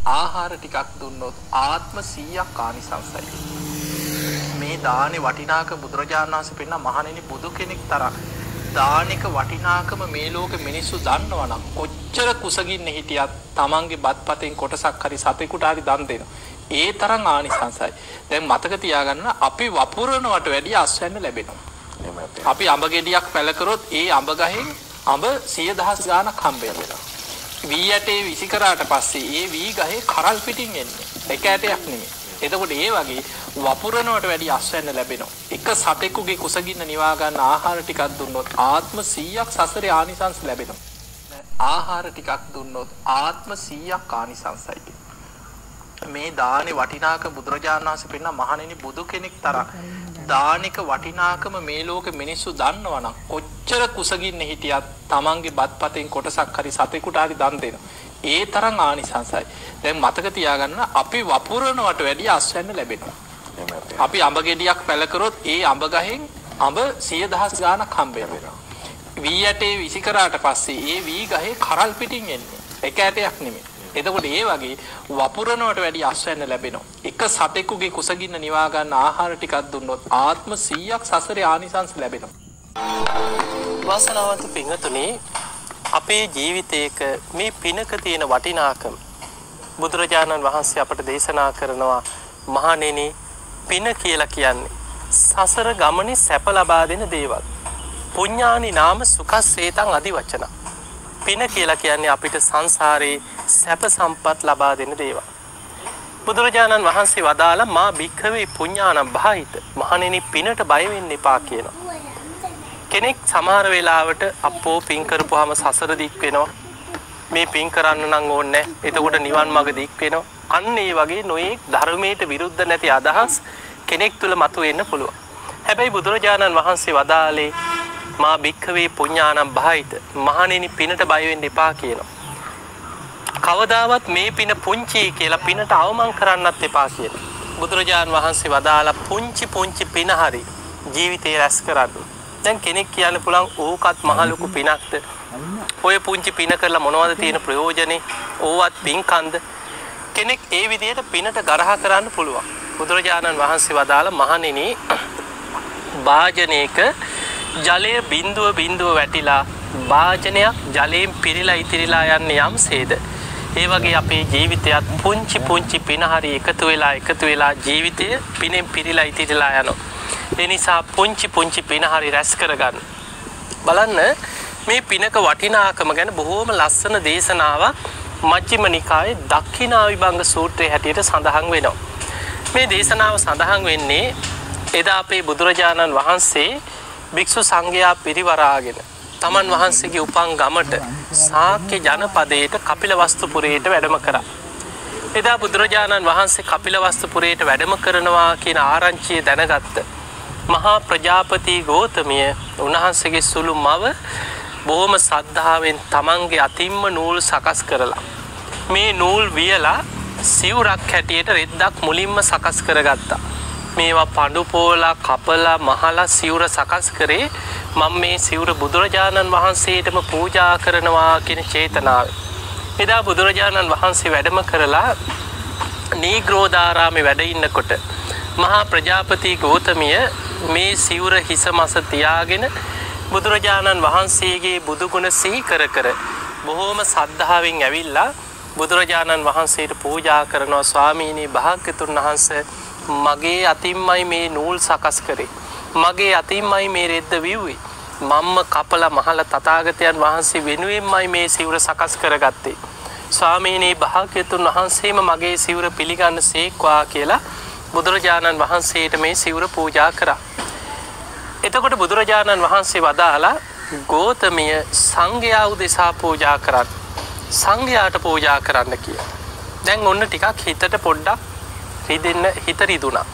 ආහාර ටිකක් දුන්නොත් ආත්ම 100ක් ආනිසංසයි. මේ දානේ වටිනාකම බුදුරජාණන් වහන්සේ පෙන්න මහණෙනි බුදු කෙනෙක් තරම් දානික වටිනාකම මේ ලෝකෙ මිනිස්සු දන්නවනම් කොච්චර කුසගින්න හිටියත් තමන්ගේ බත්පතෙන් කොටසක් හරි සතෙකුට හරි දන් දෙනවා. ඒ තරම් ආනිසංසයි. දැන් මතක තියාගන්න අපි වපුරනවට වැඩිය අස්වැන්න ලැබෙනවා. අපි අඹ ගෙඩියක් පැල කරොත් ඒ අඹ ගහෙන් අඹ 100,000 ගාණක් හම්බ වෙනවා. වී ඇටේ විසි කරාට පස්සේ ඒ වී ගහේ කරල් පිටින් එන්නේ. එක ඇටයක් නෙමෙයි. එතකොට ඒ වගේ වපුරනවට වැඩි අස්වැන්න ලැබෙනවා. එක සතෙකුගේ කුසගින්න නිවා ගන්න ආහාර ටිකක් දුන්නොත් ආත්ම 100ක් සසරේ ආනිසංස ලැබෙනවා. ආහාර ටිකක් දුන්නොත් ආත්ම 100ක් ආනිසංසයි. මේ දානේ වටිනාකම බුදුරජාණන් වහන්සේ පෙන්න මහණෙනි බුදු කෙනෙක් තරම් දානික වටිනාකම මේ ලෝකෙ මිනිස්සු දන්නවනම් කොච්චර කුසගින්න හිටියත් තමන්ගේ බත්පතෙන් කොටසක් හරි සතෙකුට හරි දන් දෙනවා. ඒ තරම් ආනිසංසයි. දැන් මතක තියාගන්න අපි වපුරනවට වැඩිය අස්වැන්න ලැබෙනවා. අපි අඹ ගෙඩියක් පැල කරොත් ඒ අඹ ගහෙන් අඹ 100,000 ගාණක් හම්බ වෙනවා. වී ඇටේ විසි කරාට පස්සේ ඒ වී ගහේ කරල් පිටින් එන්නේ. එක ඇටයක් නෙමෙයි. එතකොට ඒ වගේ වපුරනවට වැඩි අස්වැන්න ලැබෙනවා. එක සතෙකුගේ කුසගින්න නිවා ගන්න ආහාර ටිකක් දුන්නොත් ආත්ම 100ක් සසරේ ආනිසංස ලැබෙනවා. වාසනාවන්ත පින්වතුනි අපේ ජීවිතයක මේ පිනක තියෙන වටිනාකම බුදුරජාණන් වහන්සේ අපට දේශනා කරනවා මහණෙනි පින කියලා කියන්නේ සසර ගමනේ සැප ලබා දෙන දේවල්. පුඤ්ඤානි නාම සුඛස්සේතං අදි වචන. පින කියලා කියන්නේ අපිට සංසාරේ සැප සම්පත් ලබා දෙන දේවල්. බුදුරජාණන් වහන්සේ වදාළ මා භික්ඛවේ පුඤ්ඤානම් භායිත මහණෙනි පිනට බය වෙන්න එපා කියනවා. කෙනෙක් සමහර වෙලාවට අපෝ පින් කරපුවාම සසර දික් වෙනවා. මේ පින් කරන්න නම් ඕනේ නැහැ. එතකොට නිවන් මාර්ග දික් වෙනවා. අන්න ඒ වගේ නොයෙක් ධර්මයට විරුද්ධ නැති අදහස් කෙනෙක් තුල මතුවෙන්න පුළුවන්. හැබැයි බුදුරජාණන් වහන්සේ වදාළේ මා භික්ඛවේ පුඤ්ඤානම් භායිත මහණෙනි පිනට බය වෙන්න එපා කියනවා. කවදාවත් මේ පින පුංචි කියලා පිනට අවමන් කරන්නත් එපා කියලා. බුදුරජාණන් වහන්සේ වදාළ පුංචි පුංචි පින හරි ජීවිතේ රැස් කරන්න. දැන් කෙනෙක් කියන්න පුළුවන් ඕකත් මහ ලොකු පිනක්ද? ඔය පුංචි පින කරලා මොනවද තියෙන ප්‍රයෝජනේ? ඕවත් පින්කන්ද? කෙනෙක් ඒ විදිහට පිනට ගරහ කරන්න පුළුවන්. බුදුරජාණන් වහන්සේ වදාළ මහණෙනි වාජනයක ජලයේ බිඳුව වැටිලා වාජනයක් ජලයෙන් පිරීලා ඉතිරිලා යන්නේ යම්සේද ඒ වගේ අපේ ජීවිතයත් පුංචි පුංචි පින හරි එකතු වෙලා ජීවිතය පිනෙන් පිරීලා ඉතිරිලා යනවා. ඒ නිසා පුංචි පුංචි පින හරි රැස් කරගන්න. බලන්න මේ පිනක වටිනාකම ගැන බොහෝම ලස්සන දේශනාවක් මජ්ක්‍ධිම නිකායේ දක්ඛිනාවිභංග සූත්‍රයේ හැටියට සඳහන් වෙනවා. මේ දේශනාව සඳහන් වෙන්නේ එදා අපේ බුදුරජාණන් වහන්සේ භික්ෂු සංඝයා පිරිවරාගෙන තමන් වහන්සේගේ උපන් ගමට ශාක්‍ය ජනපදයට කපිලවස්තුපුරයට වැඩම කරා. එදා බුදුරජාණන් වහන්සේ කපිලවස්තුපුරයට වැඩම කරනවා කියන ආරංචිය දැනගත්ත මහා ප්‍රජාපති ගෞතමිය උන්වහන්සේගේ සුළු මව බොහොම ශ්‍රද්ධාවෙන් තමන්ගේ අතින්ම නූල් සකස් කරලා මේ නූල් වියලා සිවුරක් හැටියට රෙද්දක් මුලින්ම සකස් කරගත්තා. මේවා පඳු පෝලා කපලා මහලා සිවුර සකස් කරේ මම මේ සිවුර බුදුරජාණන් වහන්සේටම පූජා කරනවා කියන චේතනාව. එදා බුදුරජාණන් වහන්සේ වැඩම කරලා නීග්‍රෝධාරාමේ වැඩ ඉන්නකොට මහා ප්‍රජාපති ගෞතමිය මේ සිවුර හිස මස තියාගෙන බුදුරජාණන් වහන්සේගේ බුදුගුණ සිහි කර කර බොහෝම ශ්‍රද්ධාවෙන් ඇවිල්ලා බුදුරජාණන් වහන්සේට පූජා කරනවා. ස්වාමීනි භාග්‍යතුන් වහන්සේ මගේ අතින්මයි මේ නූල් සකස් කරේ. මගේ අතින්මයි මේ රෙද්ද විව්වේ. මම්ම කපලා මහලා තථාගතයන් වහන්සේ වෙනුවෙන්මයි මේ සිවුර සකස් කරගත්තේ. ස්වාමීනි භාග්‍යතුන් වහන්සේම මගේ සිවුර පිළිගන්න සේක්වා කියලා බුදුරජාණන් වහන්සේට මේ සිවුර පූජා කරා. එතකොට බුදුරජාණන් වහන්සේ වදාලා ගෞතමිය සංඝයා උදෙසා පූජා කරන්න. සංඝයාට පූජා කරන්න කියලා. දැන් ඔන්න ටිකක් හිතට පොඩ්ඩක් හිත රිදුණා.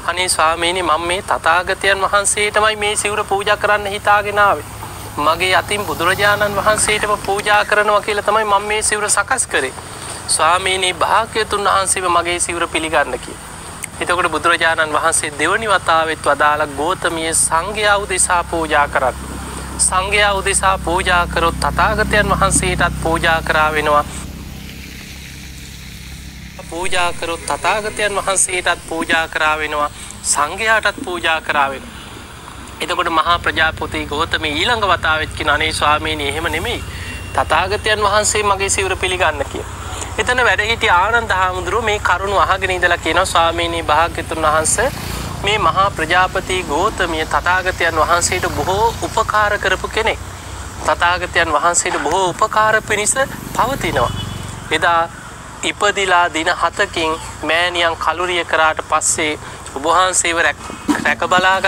අනේ ස්වාමීනි මම මේ තථාගතයන් වහන්සේටමයි මේ සිවුර පූජා කරන්න හිතාගෙන ආවේ. මගේ අතින් බුදුරජාණන් වහන්සේටම පූජා කරනවා කියලා තමයි මම මේ සිවුර සකස් කරේ. ස්වාමීනි භාග්‍යතුන් වහන්සේම මගේ සිවුර පිළිගන්න කියලා. එතකොට බුදුරජාණන් වහන්සේ දෙවනි වතාවෙත් වදාළ ගෞතමිය සංඝයා උදෙසා පූජා කරන්න. සංඝයා උදෙසා පූජා කරොත් තථාගතයන් වහන්සේටත් පූජා කරා වෙනවා. පූජා කරොත් තථාගතයන් වහන්සේටත් පූජා කරා වෙනවා, සංඝයාටත් පූජා කරා වෙනවා. එතකොට මහා ප්‍රජාපති ගෞතමී ඊළඟ වතාවෙත් කියන අනේ ස්වාමීනි එහෙම නෙමෙයි, තථාගතයන් වහන්සේ මගේ සිවුර පිළිගන්න කියලා. එතන වැඩ සිටි ආනන්ද හාමුදුරුවෝ මේ කරුණ අහගෙන ඉඳලා කියනවා ස්වාමීනි භාග්‍යතුන් වහන්සේ මේ මහා ප්‍රජාපති ගෞතමිය තථාගතයන් වහන්සේට බොහෝ උපකාර කරපු කෙනෙක්. තථාගතයන් වහන්සේට බොහෝ උපකාර පිණිස පවතිනවා. එදා ඉපදිලා දින 7කින් මෑණියන් කලුරිය කරාට පස්සේ ඔබ වහන්සේව රැක බලාගත්